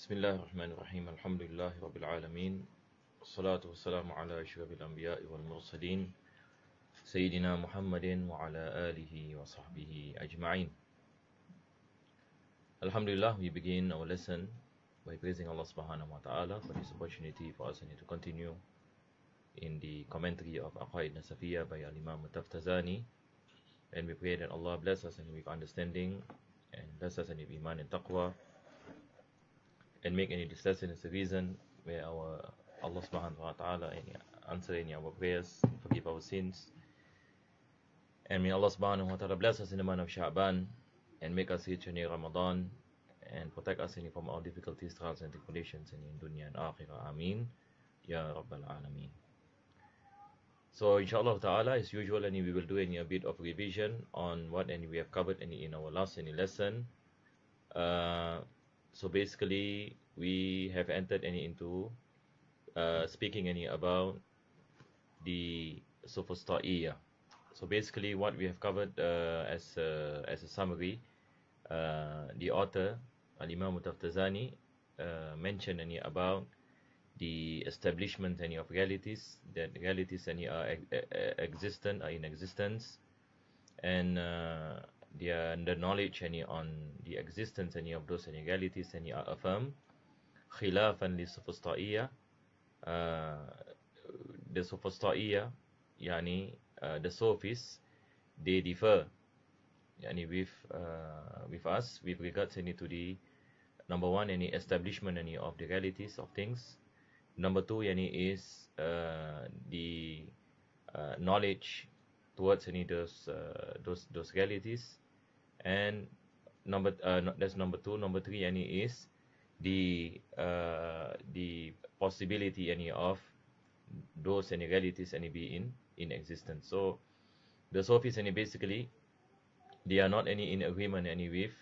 بسم الله الرحمن الرحيم الحمد لله رب العالمين والصلاة والسلام على أشرف الأنبياء والمرسلين سيدنا محمد وعلى آله وصحبه أجمعين. Alhamdulillah, we begin our lesson by praising Allah subhanahu wa ta'ala for this opportunity for us to continue in the commentary of Aqaid Nasafiyah by Al-Imam Taftazani, and we pray that Allah bless us with understanding and bless us with iman and taqwa, and make any this lesson as a reason where our Allah subhanahu wa ta'ala answer any our prayers, forgive our sins, and may Allah subhanahu wa ta'ala bless us in the month of Sha'ban and make us reach in Ramadan and protect us from all difficulties, trials and tribulations in dunya and akhirah. Ameen Ya Rabbal Alameen. So inshallah ta'ala, as usual, we will do a bit of revision on what we have covered in our last lesson. So basically, we have entered into speaking about the Sophists. So basically, what we have covered as a summary, the author Al-Imam Taftazani mentioned about the establishment of realities, that realities are existent, are in existence, and the knowledge on the existence of those realities are affirmed. Khilafan li Sophists, the Sophists, the Sophists, they differ with us with regards to the number one, any establishment of the realities of things. Number two, is the knowledge towards those realities, and that's number two. Number three, is the possibility of those realities be in existence. So the Sophists basically, they are not in agreement with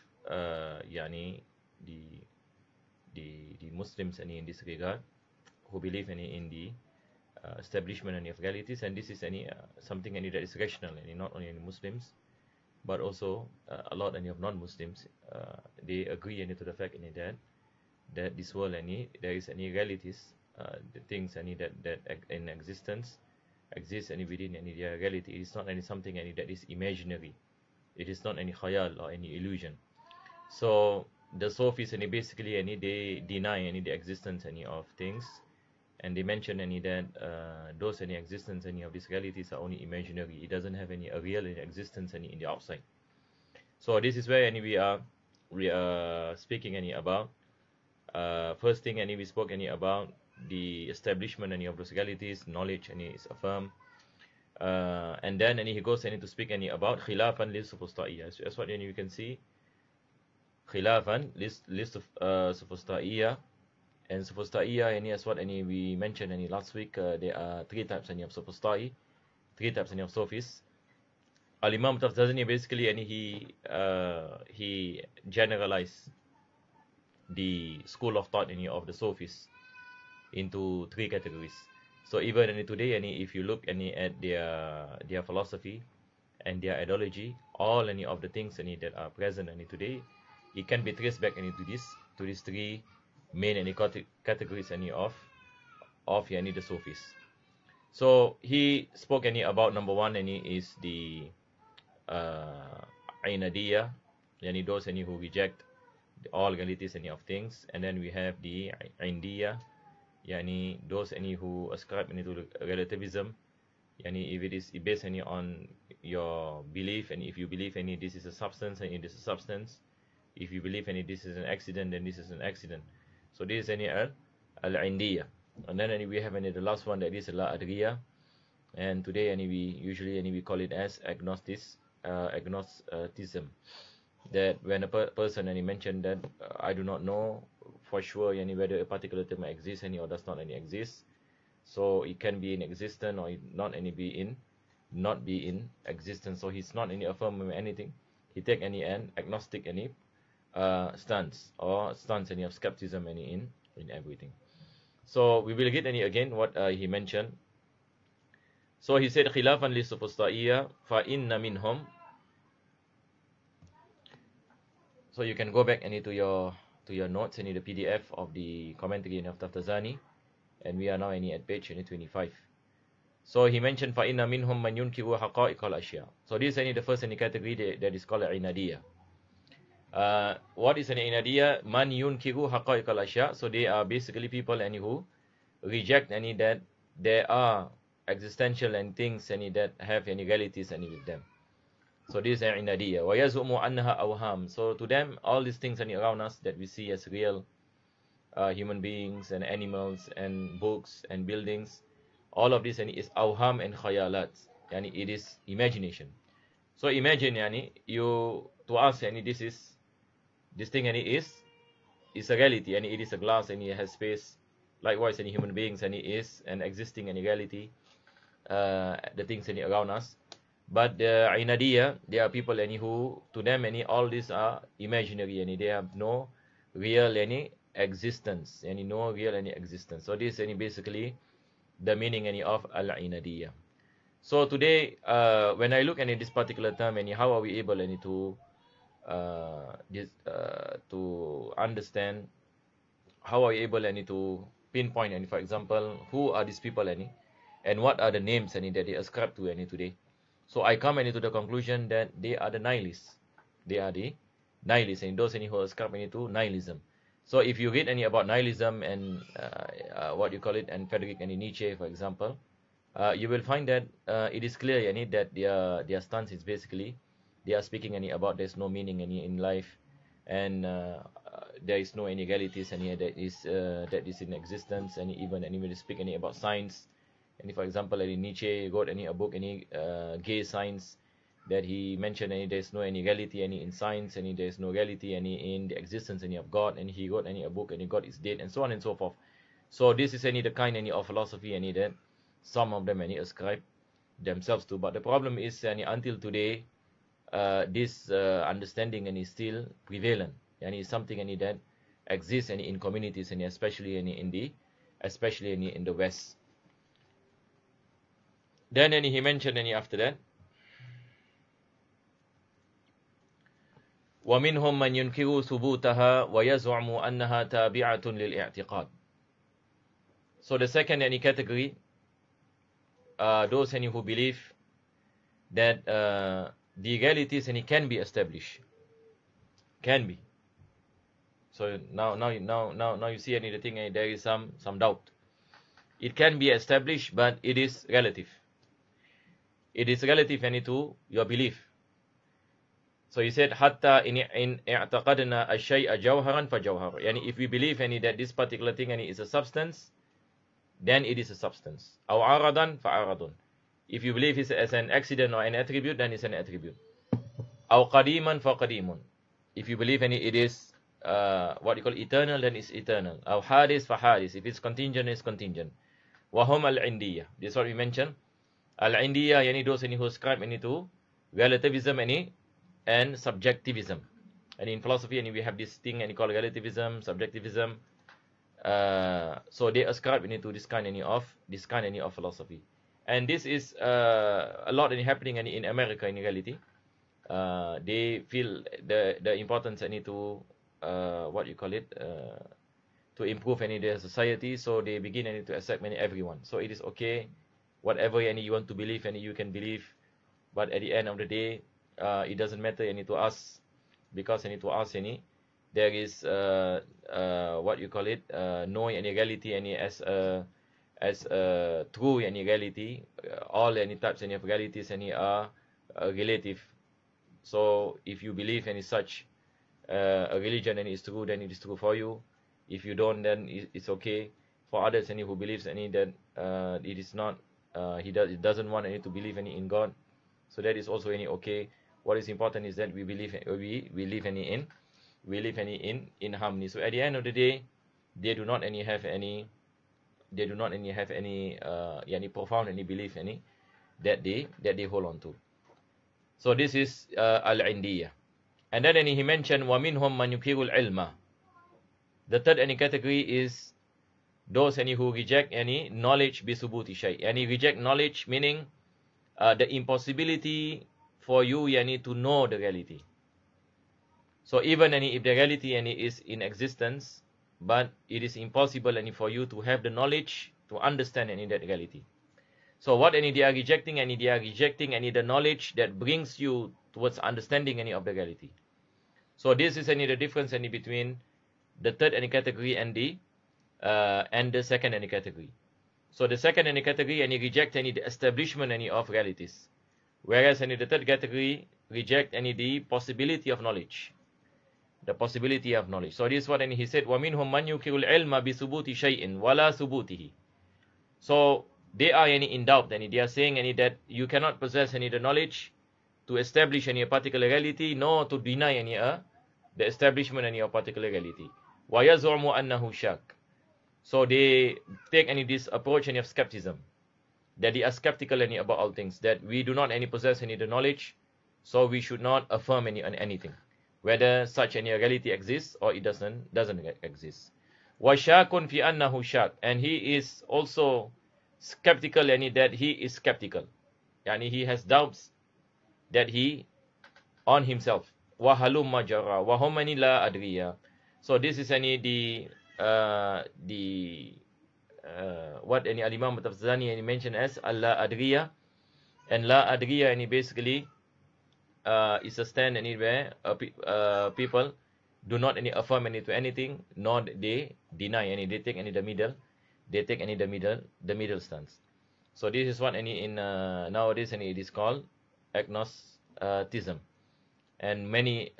the Muslims in this regard, who believe in the establishment of realities, and this is something that is rational, not only Muslims but also a lot of non-Muslims. They agree to the fact that this world there is realities, the things that in existence exist within their reality. It is not something that is imaginary. It is not any khayal or any illusion. So the Sophists basically they deny the existence of things, and they mention that those existence of these realities are only imaginary. It doesn't have a real existence in the outside. So this is where we are speaking about. First thing we spoke about the establishment of those realities, knowledge is affirmed. And then he goes to speak about khilafan lil Sophists. As what you can see, khilafan list of Sophists. And Sophists, as what we mentioned last week, there are three types of Sophists, three types of Sophists. Al-Imam Taftazani basically he generalized the school of thought of the Sophists into three categories. So even today, if you look at their philosophy and their ideology, all of the things that are present today, it can be traced back to these three main categories of the Sophists. So he spoke about number one, is the Inaadiyyah, those who reject all realities of things. And then we have the hinged, those who ascribe to relativism, if it is based on your belief, and if you believe this is a substance, and this is a substance, if you believe this is an accident, then this is an accident. So this is al-hinged. And then we have the last one, that is al-adriyah, and today we usually we call it as agnosticism. That when a person mentioned that I do not know for sure whether a particular term exists or does not exist, so it can be in existence or not be in existence. So he's not affirming anything. He take an agnostic stance, or stance of skepticism in everything. So we will get again what he mentioned. So he said khilafan li Sophists fa inna minhum. So you can go back to to your notes any the PDF of the commentary of Taftazani, and we are now any at page 25. So he mentioned فَإِنَّ مِنْهُمْ مَنْ يُنْكِرُ حَقَائِقَ الْأَشْيَاءِ. So this is any the first any category that is called Inaadiyyah. What is an Inaadiyyah? Man yunkiru haqa'iq al-ashya. So they are basically people any who reject any that there are existential and things any that have any realities any with them. So this is an Inaadiyyah. Wa yazumu annaha awham. So to them all these things any around us that we see as real, human beings and animals and books and buildings, all of this any is awham and khayalat. Yani it is imagination. So imagine yani you to us yani this thing and it is a reality, and it is a glass and it has space. Likewise any human beings and it is an existing any reality, the things any around us. But the Inaadiyyah, there are people any who to them any all these are imaginary, and they have no real any existence, any no real any existence. So this any basically the meaning any of al-Inaadiyyah. So today when I look at this particular term any how are we able any to understand, how are we able any to pinpoint any, for example, who are these people any and what are the names any that they ascribe to any today. So I come any to the conclusion that they are the nihilists. They are the nihilists, and those any who ascribe any to nihilism. So if you read any about nihilism and what you call it, and Friedrich and Nietzsche, for example, you will find that it is clear any that their stance is basically they are speaking any about there's no meaning any in life, and there is no any realities any that is in existence, and even any will speak any about science. And for example, any Nietzsche wrote any a book any gay science, that he mentioned any there's no any reality any in science, any there's no reality any in the existence any of God, and he wrote any a book and God is dead, and so on and so forth. So this is any the kind any of philosophy any that some of them any ascribe themselves to. But the problem is any until today this understanding and is still prevalent, and is something any that exists any in communities, and especially any in the West. Then any he mentioned any after that, وَمِنْهُمْ مَنْ يُنْكِرُ ثُبُوتَهَا وَيَزْعُمُ أَنَّهَا تَابِعَةٌ لِلْإِعْتِقَادِ. So the second any category, those any who believe that the realities any can be established, can be. So now you see any the thing there is some doubt. It can be established, but it is relative. It is relative any to your belief. So he said, "Hatta in i'taqadna ash-shay'a jawharan fa jawhar." Yani if we believe any that this particular thing any is a substance, then it is a substance. Aw aradan fa aradun. If you believe it as an accident or an attribute, then it's an attribute. Aw qadiman fa qadimun. If you believe any it is what you call eternal, then it's eternal. Aw hadis fa hadis. If it's contingent, it's contingent. Wa hum al-Indiyyah. This is what we mentioned. Al-Indiyyah, yani those any who ascribe any to relativism any and subjectivism. And in philosophy, and we have this thing and called relativism, subjectivism. So they ascribe any to this kind any of philosophy. And this is a lot happening in America in reality. They feel the importance any to what you call it to improve any their society. So they begin any to accept any everyone. So it is okay, whatever any you want to believe any you can believe, but at the end of the day, it doesn't matter any to us, because any to us any there is what you call it knowing any reality any as true any reality. All any types any of realities any are relative. So if you believe any such a religion and is true, then it is true for you. If you don't, then it's okay. For others any who believes any that it is not, he doesn't want any to believe any in God, so that is also any okay. What is important is that we believe we live in harmony. So at the end of the day, they do not have any profound any belief any that they hold on to. So this is al-Indiyyah. And then he mentioned وَمِنْهُمْ مَنْ يُكِرُ الْعِلْمَ. The third any category is those any who reject any knowledge bisubuti shay. Any reject knowledge, meaning the impossibility for you yani to know the reality. So even if the reality is in existence, but it is impossible for you to have the knowledge to understand that reality. So what they are rejecting, they are rejecting the knowledge that brings you towards understanding of the reality. So this is the difference between the third category and the second category. So the second category reject the establishment of realities, whereas the third category reject the possibility of knowledge. The possibility of knowledge. So this is what he said, وَمِنْهُمْ مَنْ يُكِرُ الْعِلْمَ بِثُبُوتِ شَيْءٍ وَلَا ثُبُوتِهِ. So they are in doubt, they are saying that you cannot possess the knowledge to establish a particular reality, nor to deny the establishment of a particular reality. وَيَزْعُمُ أَنَّهُ شَاكٍ. So they take this approach of skepticism, that they are skeptical about all things, that we do not possess the knowledge, so we should not affirm anything, whether such a reality exists or it doesn't exist. وَشَاكٌ فِي أَنَّهُ شَاكٍ. And he is also skeptical, that he is skeptical. He has doubts that he on himself. وَهَلُمَّ جَرَّى وَهُمَّنِ لَا أَدْرِيَ. So this is what Al-Imam Al-Tafzani mentioned as Allah Adriya. And La Adriya basically is a stand where people do not affirm to anything, nor they deny they take the middle, the middle stance. So this is what in nowadays it is called agnosticism. And many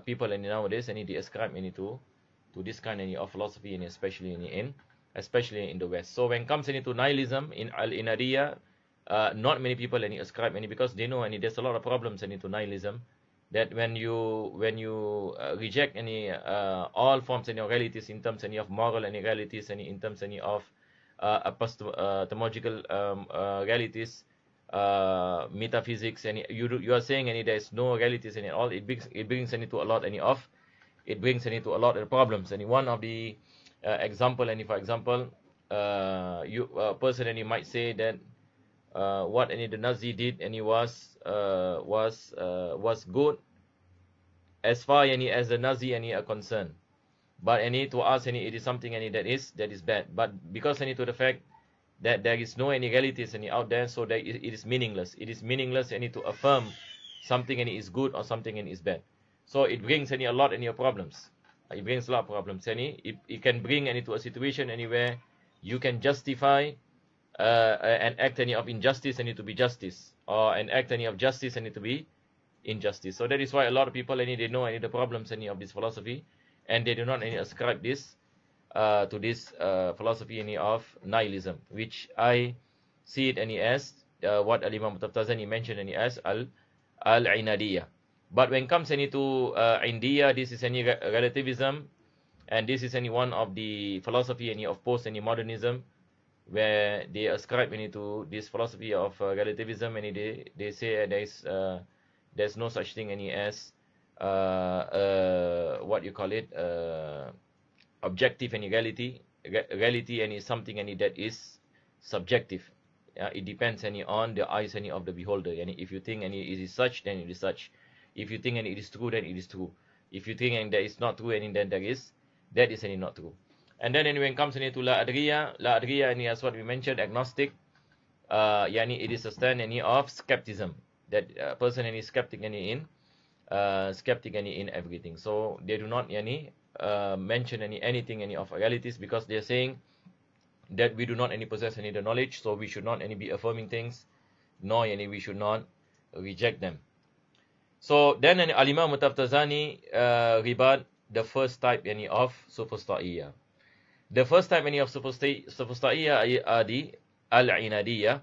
people nowadays they ascribe to this kind of philosophy, and especially in the West. So when it comes to nihilism in Inaadiyyah, not many people ascribe because they know there's a lot of problems to nihilism, that when you reject all forms of realities in terms of moral realities, in terms of epistemological realities, metaphysics, and you are saying there is no realities in all, it brings to a lot a lot of problems. And one of the example, for example, a person might say that what the Nazi did was good as far as the Nazi are concerned, but to us it is something that is bad. But because to the fact that there is no realities out there, so that it is meaningless. It is meaningless to affirm something is good or something is bad. So it brings a lot of problems. It brings a lot of problems. It can bring to a situation where you can justify an act of injustice to be justice, or an act of justice to be injustice. So that is why a lot of people they know the problems of this philosophy, and they do not ascribe this to this philosophy of nihilism, which I see it as what Al-Imam Al-Tafzani mentioned as al-Inaadiyyah. But when it comes to Indiyah, this is relativism, and this is one of the philosophy of post-modernism, where they ascribe to this philosophy of relativism, and they say there's no such thing as what you call it, objective reality. Reality is something that is subjective. It depends on the eyes of the beholder. If you think it is such, then it is such. If you think it is true, then it is true. If you think that is not true, then that is not true. And then when it comes to La Adriya is what we mentioned, agnostic. It is a stand of skepticism, that a person is skeptic in everything. So they do not mention anything of realities, because they are saying that we do not possess the knowledge, so we should not be affirming things, nor we should not reject them. So then Al-Imam Al-Tafzani rebut the first type of Sophists. The first type of Sophists are the Al-Inaadiyyah.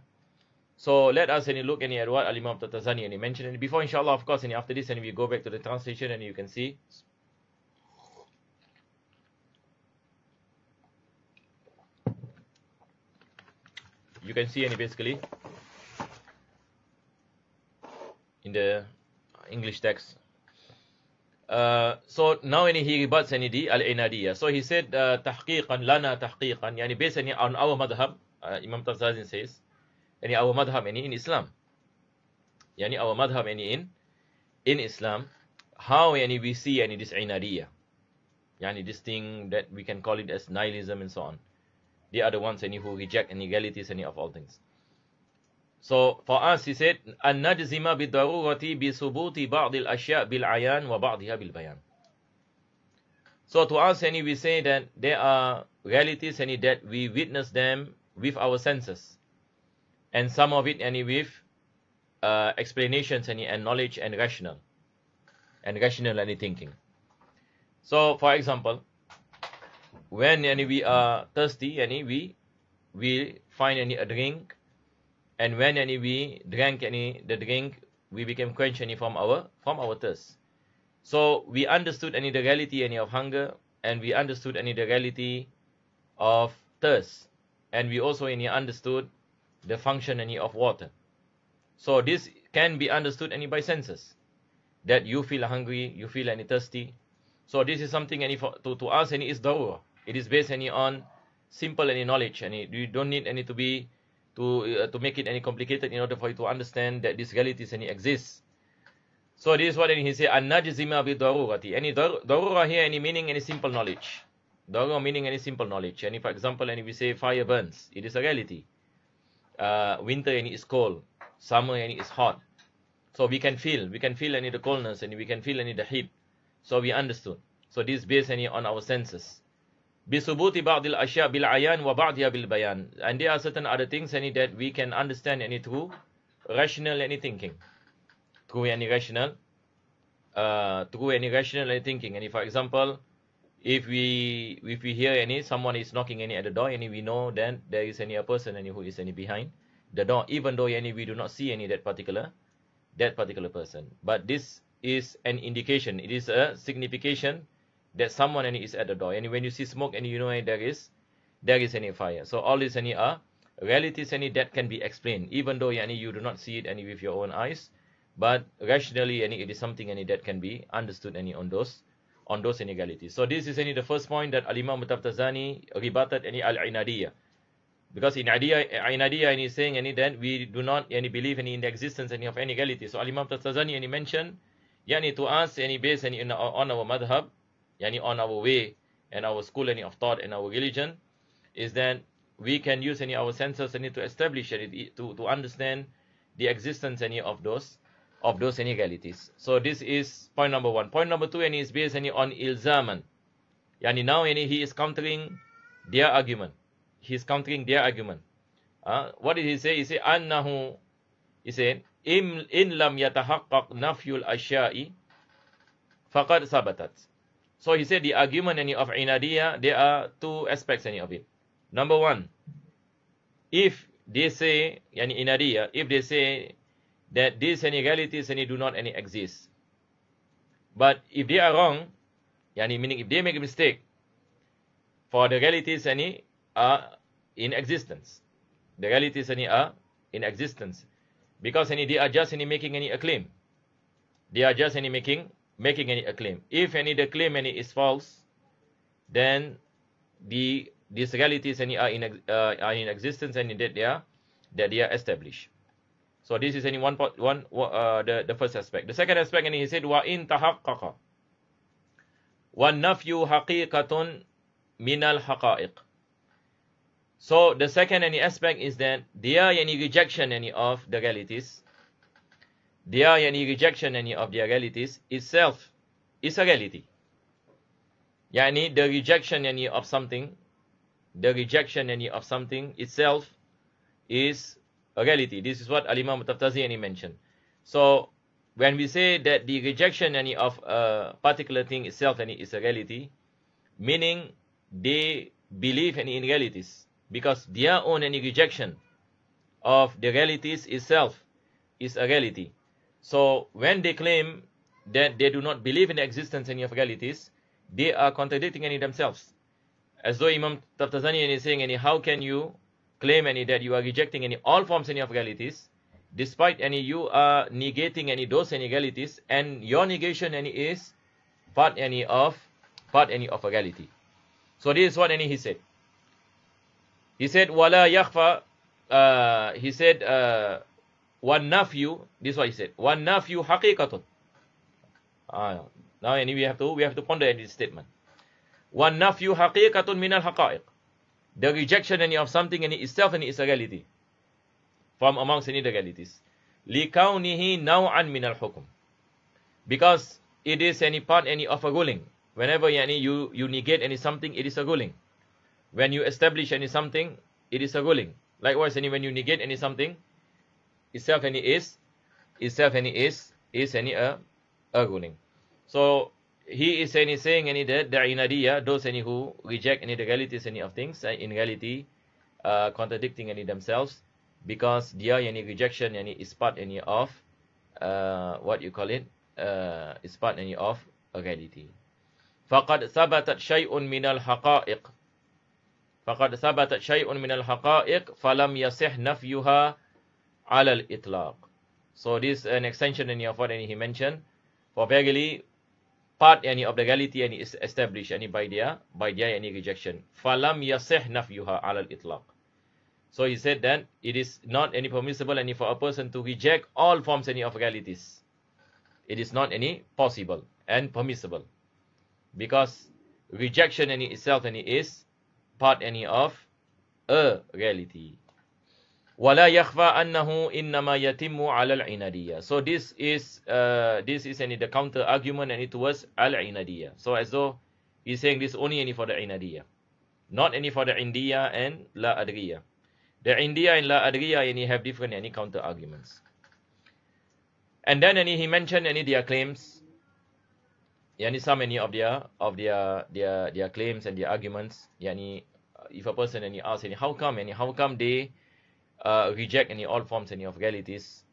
So let us look at what Al-Imam Al-Tafzani mentioned. And before, inshallah, of course, after this, we go back to the translation, and you can see. You can see basically in the English text. So now he rebuts the al-Inaadiyyah. So he said, tahqiqan lana tahqiqan, based on our madhab, Imam Tafzani says, our madhab in Islam. Our madhab in Islam, how we see this inaadiyyah, this thing that we can call it as nihilism and so on. They are the ones who reject realities of all things. So for us, he said, أن نجزم بالضرورة بثبوت بعض الأشياء بالعيان وبعضها بالبيان. So to us, we say that there are realities that we witness them with our senses, and some of it with explanations and knowledge and rational thinking. So for example, when we are thirsty, we find a drink, and when we drank the drink, we became quenched from our thirst. So we understood the reality of hunger, and we understood the reality of thirst, and we also understood the function of water. So this can be understood by senses, that you feel hungry, you feel thirsty. So this is something to us is darura. It is based on simple knowledge, and you don't need to be to make it complicated in order for you to understand that these realities exist. So this is what he say, an najzima bi darurati. Darura here meaning simple knowledge. Darura meaning simple knowledge. And for example, we say fire burns, it is a reality. Winter is cold, summer is hot. So we can feel the coldness, and we can feel the heat. So we understood. So this is based on our senses. بِثُبُوتِ بَعْضِ الْأَشْيَاءِ بِالْعَيَانِ وَبَعْضِهَا بِالْبَيَانِ. And there are certain other things that we can understand through rational thinking. Through any rational thinking. And for example, if we hear someone is knocking at the door, we know then there is a person who is behind the door, even though we do not see that particular person. But this is an indication, it is a signification that someone is at the door. And when you see smoke, you know there is any fire. So all these are realities that can be explained, even though you do not see it with your own eyes, but rationally it is something that can be understood on those realities. So this is the first point that Al-Imam Taftazani rebutted al-Inaadiyyah. Because Inaadiyyah is saying that we do not believe in the existence of any reality. So Al-Imam Taftazani mentioned to us based on our madhab, on our way and our school of thought and our religion, is that we can use our senses to establish to understand the existence of those realities. So this is point number one. Point number two, is based on ilzaman. Now he is countering their argument. He is countering their argument. What did he say? He said annahu. He said in lam yatahaqqaq nafyul ashya'i faqad sabatat. So he said the argument of Inaadiyyah, there are two aspects of it. Number one, if they say Inaadiyyah, if they say that these realities do not exist, but if they are wrong, meaning if they make a mistake, for the realities are in existence, the realities are in existence, because they are just making a claim. They are just making a claim. If the claim is false, then these realities are in existence, and that they are established. So this is the first aspect. The second aspect, he said wa in tahaqqaqa wa nafyu haqeeqatun min al haqeeq. So the second aspect is that there rejection of the realities. Their rejection of their realities itself is a reality. The rejection of something, itself is a reality. This is what Al-Imam Taftazani mentioned. So when we say that the rejection of a particular thing itself is a reality, meaning they believe in realities, because their own rejection of the realities itself is a reality. So when they claim that they do not believe in the existence of realities, they are contradicting themselves. As though Imam Taftazani is saying, how can you claim that you are rejecting all forms of realities, despite you are negating those realities, and your negation is part of a reality. So this is what he said. He said, wala yakhfa, he said, one nafyu, this is what he said, one nafyu haqeeqatun. Now we have to ponder this statement. وَالنَّفْيُ حَقِيقَةٌ مِنَ الْحَقَائِقِ. The rejection of something itself is a reality from amongst the realities. لِكَوْنِهِ نَوْعًا مِنَ الْحُكُمِ. Because it is any part of a ruling. Whenever you negate something, it is a ruling. When you establish something, it is a ruling. Likewise, when you negate something, itself is a ruling. So he is saying that the Inaadiyyah, those who reject the realities of things, in reality contradicting themselves, because their rejection is part of what you call it, is part of a reality. فقد ثبتت شيء من الحقائق فلم يصح نفيها على الإطلاق. So this is an extension of what he mentioned. For verily, part of the reality is established by their rejection. فَلَمْ يَصِحْ نَفْيُهَا عَلَى الْإِطْلَاقِ. So he said that it is not any permissible for a person to reject all forms of realities. It is not any possible and permissible, because rejection itself is part of a reality. وَلَا يَخْفَى أَنَّهُ إِنَّمَا يَتِمُّ عَلَى الْعِنَادِيَّةِ. So this is the counter argument towards al-Inaadiyyah. So as though he's saying this only for the Inaadiyyah, not any for the Indiyyah and La Adriyah. The Indiyyah and La Adriyah have different counter arguments. And then he mentioned their claims, some of their claims and their arguments. If a person asks how come they reject all forms of realities,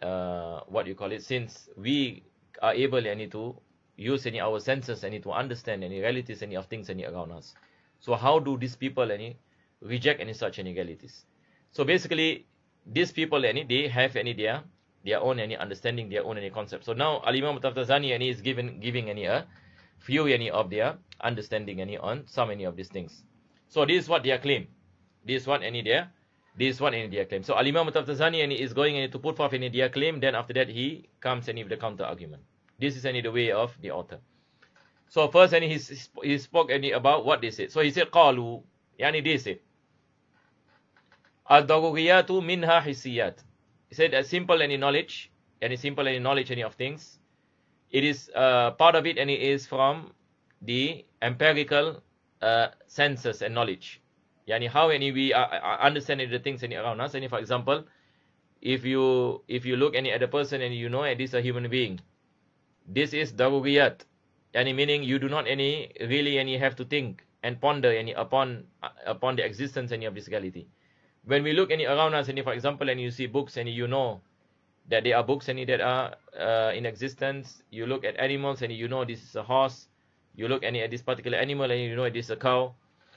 what you call it, since we are able to use our senses to understand any realities of things around us. So how do these people reject such realities? So basically, these people they have their own understanding, their own concept. So now Al-Imam Taftazani is giving a few of their understanding on some of these things. So this is what their claim. This one their claim. So Al-Imam Taftazani is going to put forth their claim. Then after that he comes with the counter argument. This is the way of the author. So first he spoke about what they said. So he said qalu, they said al-daruriyatu minha hissiyat. He said a simple knowledge, of things, it is part of it it is from the empirical senses and knowledge. How we understand the things around us. For example, if you look at a person this is a human being, this is daruriyat, meaning you do not really have to think and ponder upon the existence of this reality. When we look around us, for example, you see books that there are books that are in existence. You look at animals this is a horse. You look at this particular animal and this is a cow.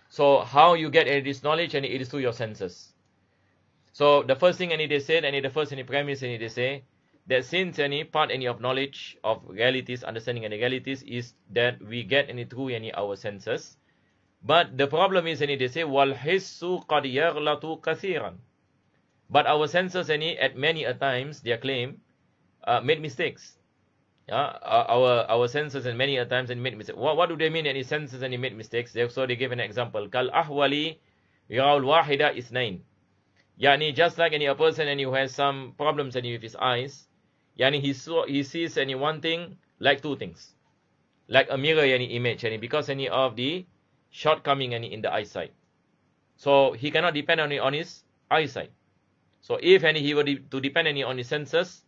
So how you get this knowledge, it is through your senses. So the first thing they said, the first premise they say that since part of knowledge of realities, understanding realities, is that we get through our senses. But the problem is they say وَالْحِسُّ قَدْ يَغْلَطُ كَثِيرًا. But our senses at many a times, their claim, made mistakes. Our senses and many a times made mistakes. What do they mean? Any senses made mistakes? So they give an example. Kal ahwali yaul wahida isnain. Just like a person who has some problems with his eyes, he sees one thing like two things, like a mirror image, because of the shortcoming in the eyesight. So he cannot depend on his eyesight. So if he were to depend on his senses,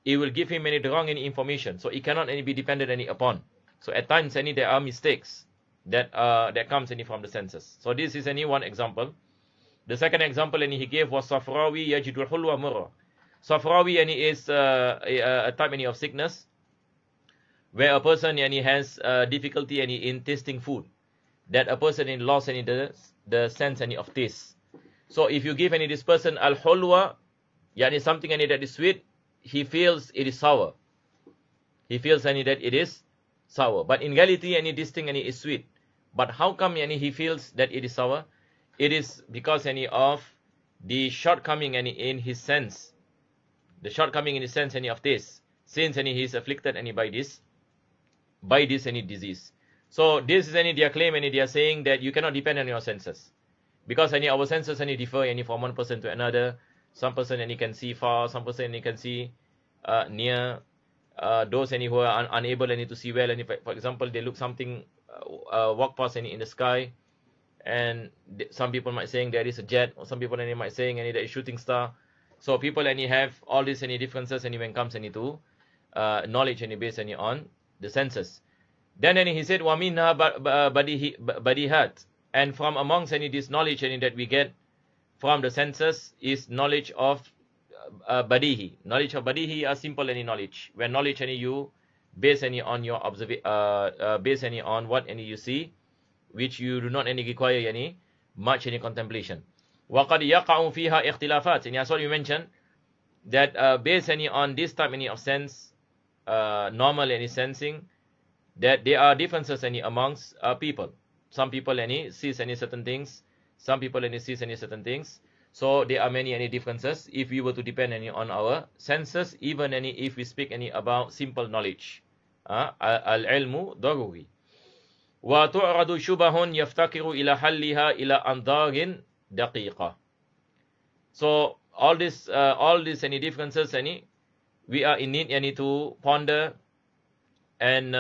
it will give him the wrong information. So it cannot be dependent upon. So at times there are mistakes that comes from the senses. So this is one example. The second example he gave was Safrawi yajidul hulwa murra. Safrawi is a type of sickness where a person has difficulty in tasting food. That a person lost the sense of taste. So if you give this person al-hulwa, something that is sweet, he feels it is sour. He feels that it is sour. But in reality, this thing is sweet. But how come he feels that it is sour? It is because of the shortcoming in his sense. The shortcoming in his sense of taste. Since he is afflicted by this by this any disease. So this is any their claim, and they are saying that you cannot depend on your senses, because any our senses any differ any from one person to another. Some person any can see far, some person any can see near. Those any who are unable any to see well, and for example they look something walk past any in the sky, and some people might saying there is a jet, or some people any might saying any there is shooting star. So people any have all these any differences any when it comes any to knowledge any based any on the senses. Then any he said waminha badihat, and from amongst any this knowledge any that we get from the senses is knowledge of badihi. Knowledge of badihi are simple any knowledge, where knowledge any you base any on your base any on what any you see, which you do not any require any much any contemplation. وَقَدْ يَقَعُ فِيهَا اِخْتِلَافَاتٍ, and that's what you mentioned, that based any on this type any of sense, normal any sensing, that there are differences any amongst people. Some people any sees any certain things, some people any sees any certain things. So there are many any differences if we were to depend any on our senses, even any if we speak any about simple knowledge. Al-ilmu daruri. وَتُعْرَضُ شُبَهٌ يَفْتَقِرُ إِلَى حَلِّهَا إِلَى أَنْظَارٍ دَقِيقَةٍ. So all this any differences any, we are in need any to ponder and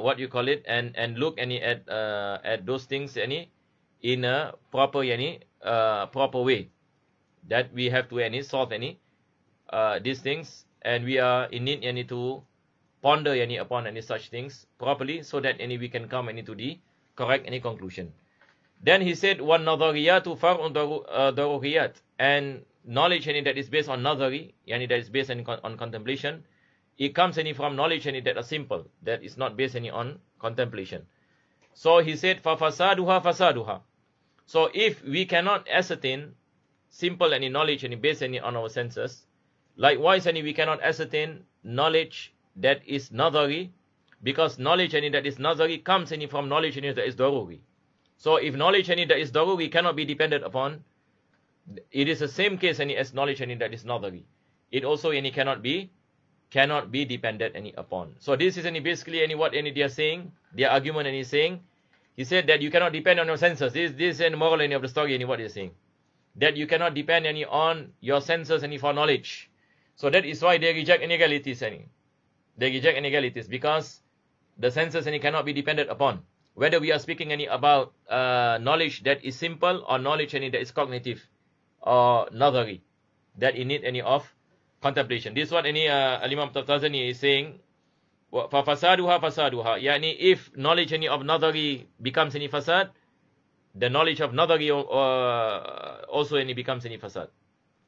what you call it, and look any at those things any in a proper any proper way, that we have to any solve any these things, and we are in need any to ponder any upon any such things properly, so that any we can come any to the correct any conclusion. Then he said one nadhariyatu far'un daruriyat, and knowledge any that is based on nadhari, yani that is based on contemplation, it comes any from knowledge any that are simple, that is not based any on contemplation. So he said fa fasaduha. So if we cannot ascertain simple any knowledge any based any on our senses, likewise any we cannot ascertain knowledge that is nadhari, because knowledge any that is nadhari comes any from knowledge any that is daruri. So if knowledge any that is daruri cannot be depended upon, it is the same case any as knowledge any that is nadhari. It also any cannot be depended any upon. So this is any basically any what any they are saying, their argument any saying. He said that you cannot depend on your senses. This is any moral any of the story any what they are saying, that you cannot depend any on your senses any for knowledge. So that is why they reject inegalities any. They reject inegalities because the senses any cannot be depended upon. Whether we are speaking any about knowledge that is simple, or knowledge any that is cognitive or nadhari, that in need any of contemplation. This is what any Al-Imam Taftazani is saying. Fasaduha. Yani if knowledge any of nadhari becomes any fasad, the knowledge of nadhari also any becomes any fasad,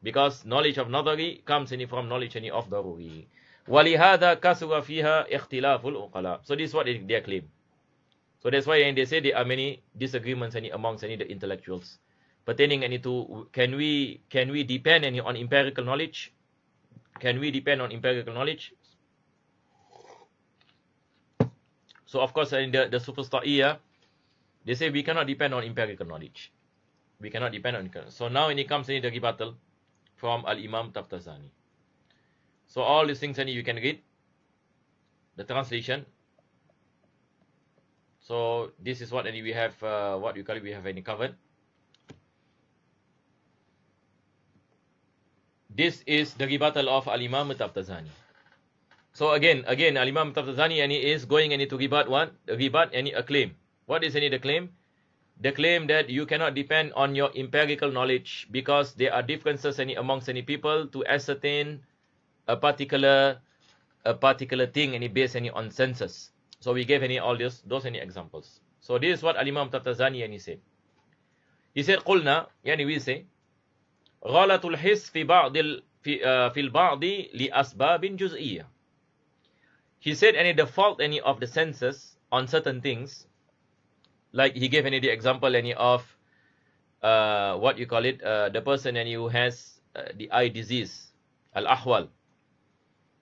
because knowledge of nadhari comes any from knowledge any of daruri. وَلِهَذَا كَسُرَ فِيهَا اِخْتِلَافُ الْعُقَلَاءِ. So this is what their claim. So that's why they say there are many disagreements any amongst any the intellectuals pertaining any to can we depend any on empirical knowledge? Can we depend on empirical knowledge? So of course in the Sophists, they say we cannot depend on empirical knowledge. We cannot depend on it. So now when it comes in the rebuttal from Al-Imam Taftazani. So all these things you can read the translation. So this is what we have what you call it, we have any covered. This is the rebuttal of Al-Imam Taftazani. So again Al-Imam Taftazani is going to rebut what? Rebut a claim. What is the claim? The claim that you cannot depend on your empirical knowledge, because there are differences amongst people to ascertain a particular thing based on senses. So we gave all those examples. So this is what Al-Imam Taftazani said. He said قلنا, we say غلط الحس في البعض لأسباب جزئية. He said the fault of the senses on certain things, like he gave the example of what you call it, the person who has the eye disease, al-ahwal.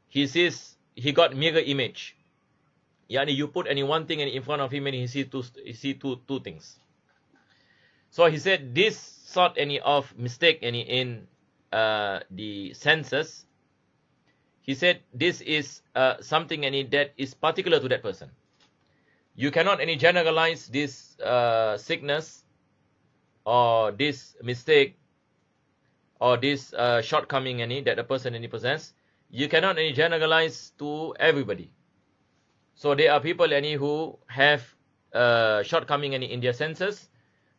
He says he got mirror image. Yani you put one thing in front of him and he see two things. So he said this sort of mistake in the senses. He said this is something that is particular to that person. you cannot any generalize this sickness or this mistake or this shortcoming any that a person any possess. You cannot any generalize to everybody. So there are people any who have shortcoming any in their senses,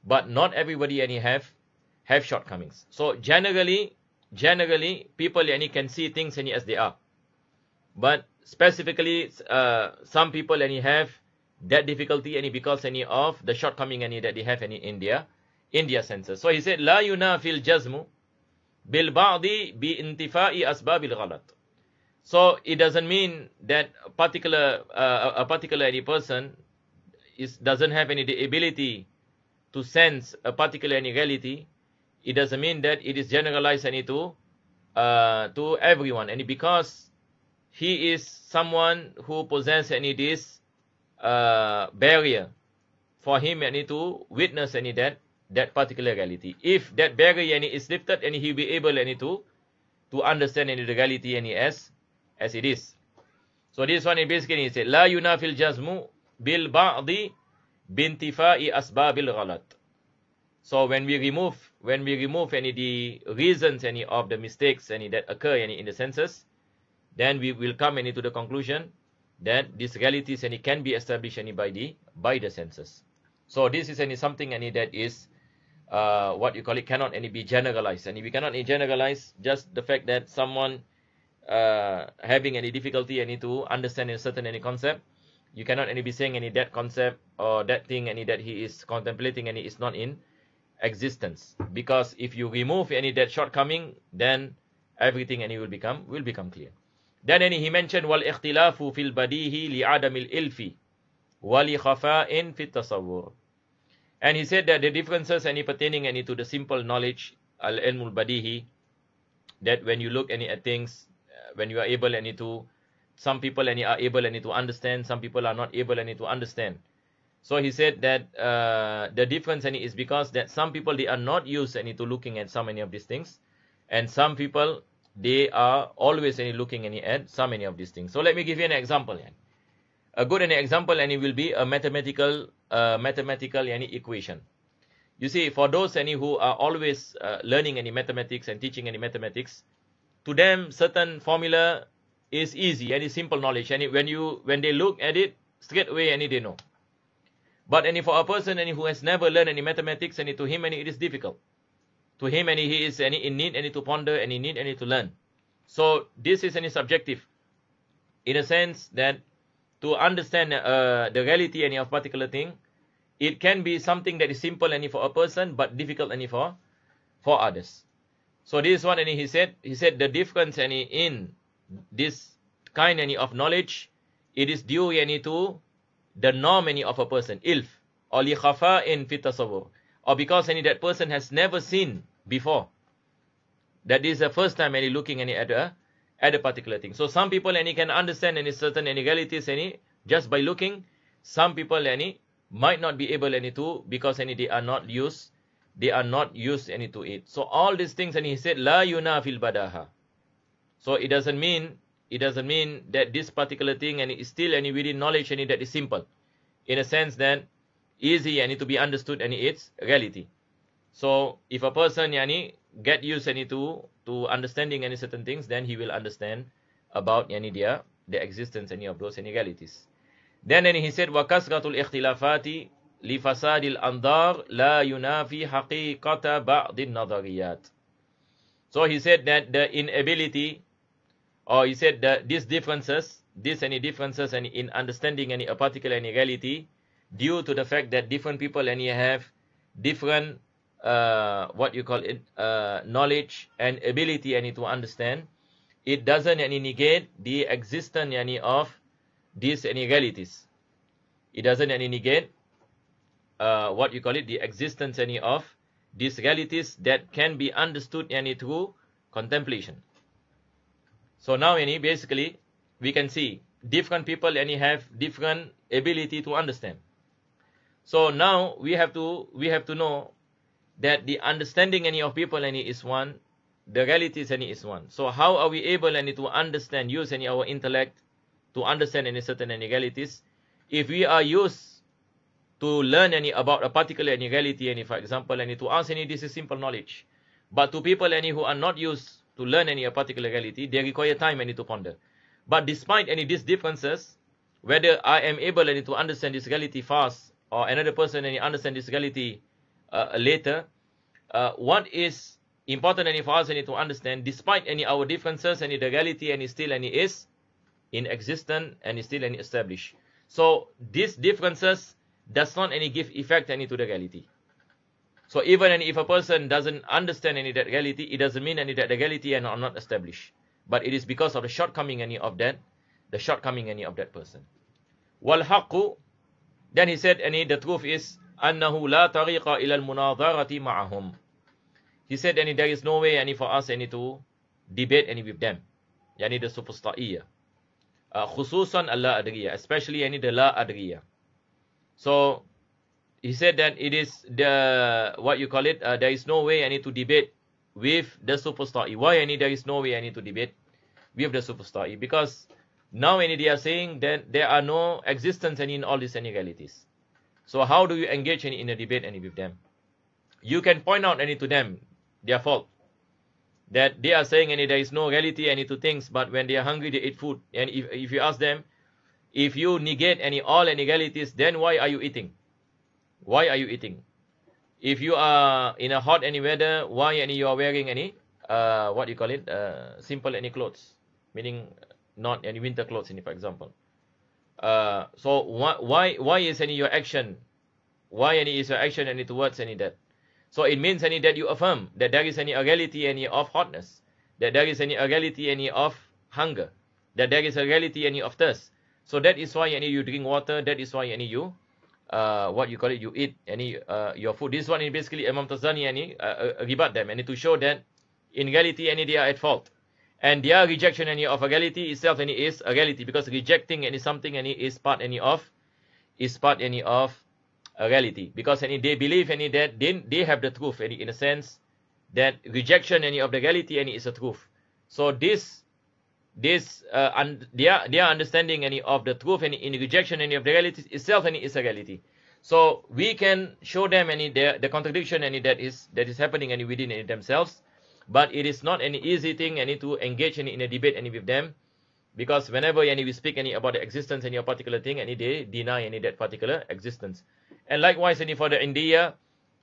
but not everybody any have shortcomings. So generally people any can see things any as they are, but specifically some people any have that difficulty any because any of the shortcoming any that they have any in their senses. So he said la yunafil jazmu bil ba'di bi intifa'i asbabil ghalat. So it doesn't mean that a particular any person doesn't have any the ability to sense a particular any reality. It doesn't mean that it is generalized any to everyone, and because he is someone who possesses any this barrier for him any to witness any that particular reality. If that barrier any is lifted, and he will be able any to understand any the reality any as it is. So this one basically he said la yunafil jazmu bil ba'di bintifa'i asbabil ghalat. So when we remove any the reasons any of the mistakes any that occur any in the senses, then we will come any to the conclusion that these realities any can be established any by the senses. So this is any something any that is what you call it cannot any be generalized, and we cannot any generalize just the fact that someone having any difficulty any to understand a certain any concept. You cannot any be saying any that concept or that thing any that he is contemplating any is not in existence, because if you remove any that shortcoming, then everything any will become clear. Then any he mentioned wal ikhtilafu fil badihi li adamil ilfi wa li khafa'in fit tasawwur. And he said that the differences any pertaining any to the simple knowledge al ilmul badihi, that when you look any at things, when you are able any to, some people any are able any to understand, some people are not able any to understand. So he said that the difference any is because that some people they are not used any to looking at so many of these things, and some people they are always any looking any at so many of these things. So let me give you an example. A good any example any will be a mathematical any equation. You see, for those any who are always learning any mathematics and teaching any mathematics, to them certain formula is easy, any simple knowledge, and when they look at it straight away any they know. But any for a person any who has never learned any mathematics, any to him any it is difficult. To him any he is any in need any to ponder, and in need any to learn. So this is any subjective, in a sense that to understand the reality any of particular thing, it can be something that is simple any for a person but difficult any for others. So this one any he said the difference any in this kind any of knowledge, it is due any to the norm any of a person, ilf, or li khafa'in fi tasawwur, or because any that person has never seen before. That is the first time any looking any at a particular thing. So some people any can understand any certain any realities any just by looking. Some people any might not be able any to, because any they are not used any to it. So all these things, and he said la yunafil badaha. So it doesn't mean that this particular thing and is still any within knowledge any that is simple, in a sense that easy any to be understood any its reality. So if a person yani get used any to understanding any certain things, then he will understand about any the existence any of those any realities. Then he said wa kasratul ikhtilafati li fasadil andar la yunafi haqeeqat ba'd an-nadariyat. So he said that the inability, or he said that these differences any in understanding any a particular any reality, due to the fact that different people any have different what you call it knowledge and ability any to understand, it doesn't any negate the existence any of these any realities. It doesn't any negate what you call it the existence any of these realities that can be understood any through contemplation. So now any basically we can see different people any have different ability to understand. So now we have to know that the understanding any of people any is one, the realities any is one. So how are we able any to understand, use any our intellect to understand any certain any realities? if we are used to learn any about a particular any reality, any for example, any to us any this is simple knowledge, but to people any who are not used to learn any a particular reality, they require time any to ponder. But despite any these differences, whether I am able any to understand this reality fast or another person any understand this reality later, what is important any for us any to understand, despite any our differences, any the reality any still any is in existence and is still any established. So these differences does not any give effect any to the reality. So even if a person doesn't understand any that reality, it doesn't mean any that the reality are not established, but it is because of the shortcoming any of that, the shortcoming any of that person. Wal haqqu, then he said any the truth is annahu la tariqa ila al munadharati ma'ahum. He said any there is no way any for us any to debate any with them, yani the Sophists, khususan alla adriyah, especially any the la adriyah. So he said that it is the what you call it, there is no way any to debate with the Sophists. Why any there is no way any to debate with the Sophists? Because now any they are saying that there are no existence any in all these any realities. So how do you engage any in a debate any with them? You can point out any to them their fault, that they are saying any there is no reality any to things, but when they are hungry they eat food. And if you ask them, if you negate any all any realities, then why are you eating? Why are you eating? If you are in a hot any weather, why any you are wearing any what you call it, simple any clothes, meaning not any winter clothes any for example. So why is any your action, why any is your action any towards any that? So it means any that you affirm that there is any a reality any of hotness, that there is any a reality any of hunger, that there is a reality any of thirst. So that is why any you drink water, that is why any you what you call it, you eat any your food. This one is basically Imam Tazani any rebut them and to show that in reality any they are at fault, and their rejection any of a reality itself any is a reality, because rejecting any something any is part any of a reality, because any they believe any that they have the truth any in a sense that rejection any of the reality any is a truth. So their understanding any of the truth any in rejection any of the reality itself any is a reality. So we can show them any the contradiction any that is happening any within any themselves, but it is not any easy thing any to engage any in a debate any with them, because whenever any we speak any about the existence any of particular thing, any they deny any that particular existence. And likewise any for the Inaadiyyah,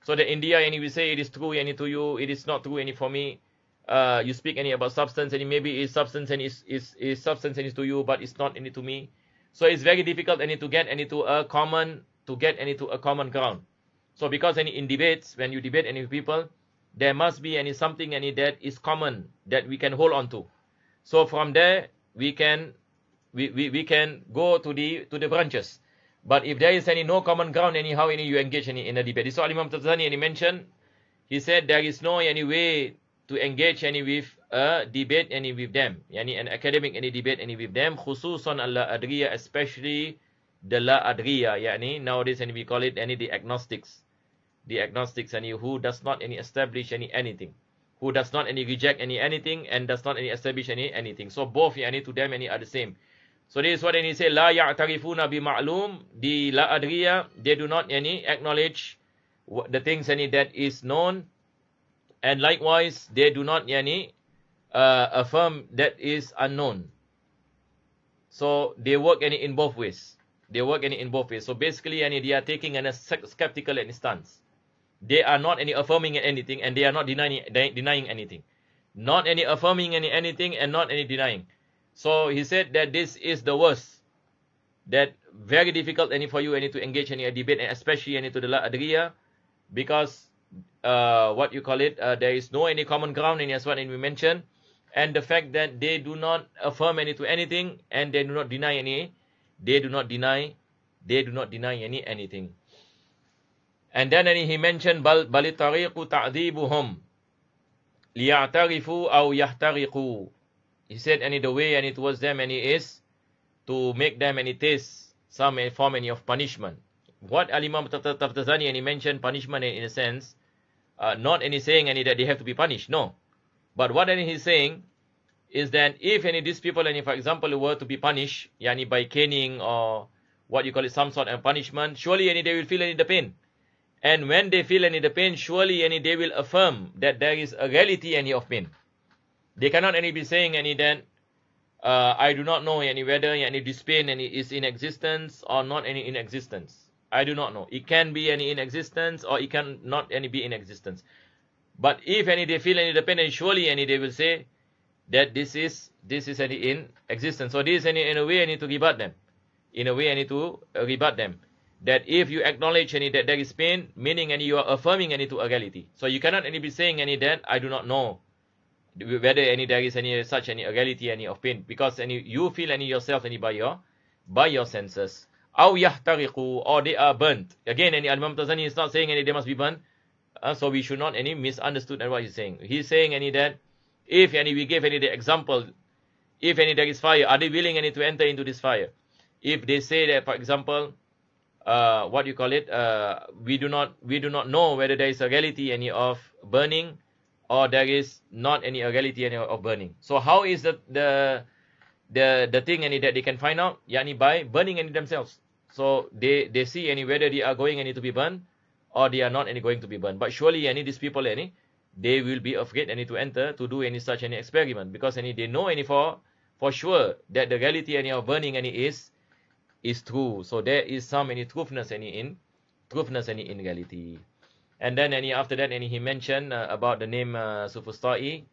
so the Inaadiyyah any we say it is true any to you, it is not true any for me. You speak any about substance and maybe is substance and is substance and is to you, but it's not any to me. So it's very difficult any to get any to a common ground. So because any in debates, when you debate any people, there must be any something any that is common that we can hold on to. So from there we can go to the branches. But if there is any no common ground, anyhow any you engage any in a debate. So Imam Tazani any mentioned, he said there is no any way to engage any with a debate any with them, yani an academic any debate any with them, khususan alla adriyah, especially the la adriyah, yani nowadays any we call it any the agnostics any who does not any establish anything, who does not any reject anything and does not any establish anything. So both yani to them any are the same. So this is what any say, la ya'tarifuna bi ma'lum, the la adriyah, they do not any acknowledge the things any that is known, and likewise they do not yani affirm that is unknown. So they work any in both ways. So basically any they are taking a skeptical any stance. They are not any affirming anything, and they are not denying anything. Not any affirming anything and not any denying. So he said that this is the worst, that very difficult any for you any to engage any debate, and especially any to the la adriyah, because what you call it, there is no any common ground in as what we mentioned, and the fact that they do not affirm any to anything, and they do not deny anything. And then he mentioned bal tariqu ta'dibuhum liya'tarifu aw yahtariqu. He said any the way any towards them any is to make them any taste some form any of punishment. What Al-Imam Tazani any mentioned punishment in a sense, not any saying any that they have to be punished, no. But what any he's saying is that if any these people any for example were to be punished, yani by caning or what you call it, some sort of punishment, surely any they will feel any the pain. And when they feel any the pain, surely any they will affirm that there is a reality any of pain. They cannot any be saying any then I do not know any whether any this pain any is in existence or not any in existence. I do not know. It can be any in existence or it can not any be in existence. But if any they feel any the pain, and surely any they will say that this is any in existence. So this any in a way I need to rebut them. In a way I need to rebut them. That if you acknowledge any that there is pain, meaning any you are affirming any to a reality. So you cannot any be saying any that I do not know whether any there is any such any reality any of pain, because any you feel any yourself any by your senses. Aw yahtariqu, or they are burnt. Again, any Imam Tazani is not saying any they must be burnt. So we should not any misunderstood what he's saying. He's saying any that if any we give any the example, if any there is fire, are they willing any to enter into this fire? If they say that, for example, what you call it, we do not know whether there is a reality any of burning, or there is not any reality any of burning. So how is the thing any that they can find out? Yani by burning any themselves. So they see any whether they are going any to be burned or they are not any going to be burned. But surely any these people any they will be afraid any to enter to do any such any experiment, because any they know any for sure that the reality any of burning any is true. So there is some any truthness any in reality. And then any after that any he mentioned about the name Sophista'i.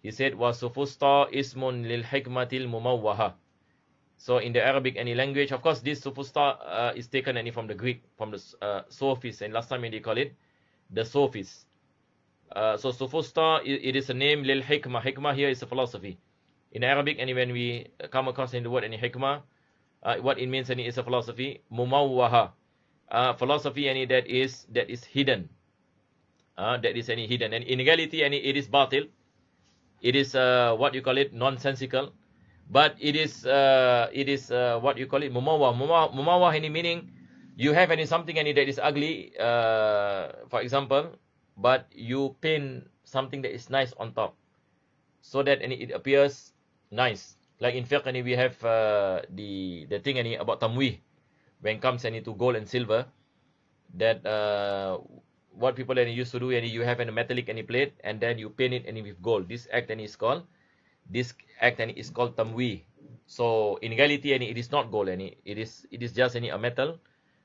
He said was Sophista ismun lil hikmatil mumawwaha. So in the Arabic any language, of course this Sophista is taken any from the Greek, from the Sophists, and last time they call it the Sophists. So Sophista, it is a name lil hikmah. Hikmah here is a philosophy. In Arabic, and when we come across in the word any hikmah, what it means any is a philosophy. Mumawwaha, philosophy any that is hidden. That is any hidden, and in reality any it is batil. It is what you call it, nonsensical, but it is what you call it, mumawah. Mumawah any meaning you have any something any that is ugly, for example, but you paint something that is nice on top, so that any it appears nice. Like in fiqh any we have the thing any about tamwih, when it comes any to gold and silver, that what people any used to do, any you have any metallic any plate and then you paint it any with gold. This act any is called tamwih. So in reality any it is not gold any, it is just any a metal,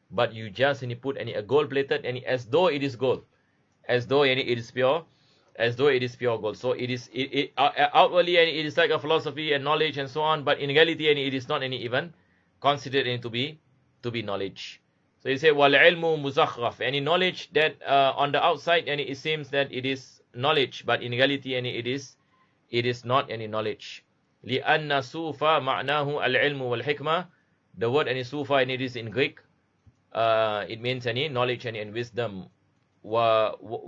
but you just any put any a gold plated any as though it is gold, as though any it is pure, as though it is pure gold. So it is outwardly and it is like a philosophy and knowledge and so on, but in reality and it is not any even considered any to be knowledge. So you say wal ilmu muzakhraf, any knowledge that on the outside and it seems that it is knowledge, but in reality and it is not any knowledge. Li anna sufa ma'nahu al ilmu wal hikmah. The word any sufa and it is in Greek. It means any knowledge and wisdom. Wasta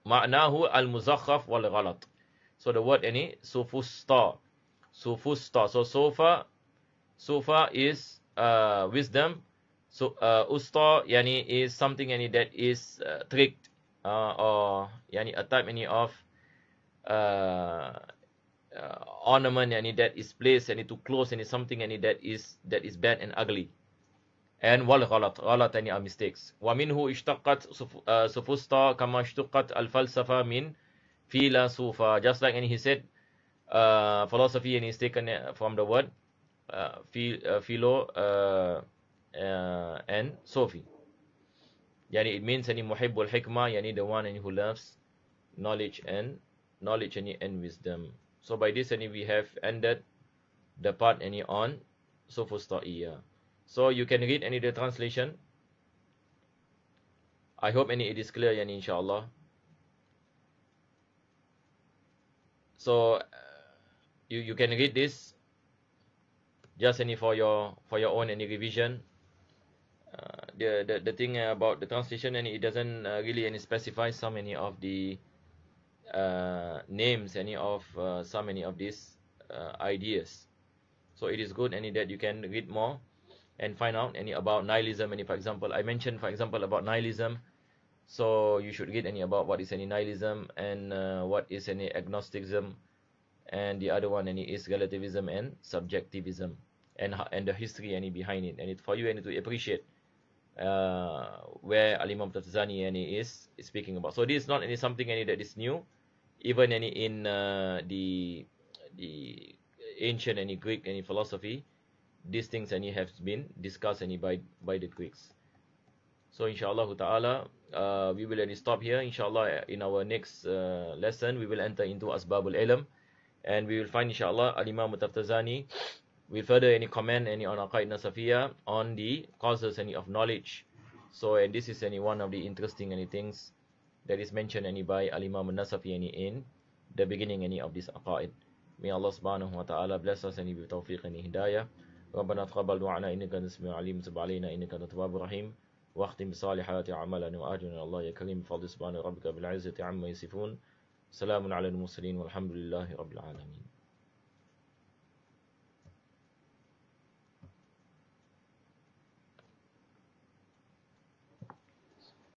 ma'nahu al muzakhraf wal ghalat. So the word any sufusta. So sufa is wisdom. So usta yani is something yani that is tricked, or yani a type any of ornament yani that is placed yani to close any something yani that is bad and ugly. And wal ghalat yani are mistakes. Wa minhu ishtaqat sufusta kama ishtaqat al falsafa min philosopha. Just like and he said philosophy and is taken from the word philo and Sophie. Yani it means any muhibbul hikmah, yani the one who loves knowledge and wisdom. So by this any we have ended the part any on Sophista'iyyah. So you can read any the translation. I hope any it is clear yani inshallah. So you can read this just any for your own any revision. The thing about the translation, and it doesn't really any specify so many of the names any of so many of these ideas. So it is good any that you can read more and find out any about nihilism. Any, for example, I mentioned for example about nihilism, so you should read any about what is any nihilism and what is any agnosticism, and the other one any is relativism and subjectivism. and the history any behind it, and it for you any to appreciate where Al-Imam Taftazani any is speaking about. So this is not any something any that is new, even any in the ancient any Greek any philosophy. These things any have been discussed any by the Greeks. So inshallah ta'ala, we will any stop here. Inshallah, in our next lesson, we will enter into Asbabul Ilm, and we will find inshallah Al-Imam Taftazani will further any comment any on Aqaid Nasafiyah on the causes any of knowledge. So, and this is any one of the interesting any things that is mentioned any by Al-Imam Nasafi any in the beginning any of this Aqaid. May Allah subhanahu wa ta'ala bless us any with tawfiq and hidayah. ربنا تقبل دعانا إنك أنت السميع العليم وتب علينا إنك أنت التواب الرحيم واختم بصالحات أعمالنا وآجرنا الله يا كريم بفضل سبحان ربك بالعزة عما يصفون سلام على المرسلين والحمد لله رب العالمين.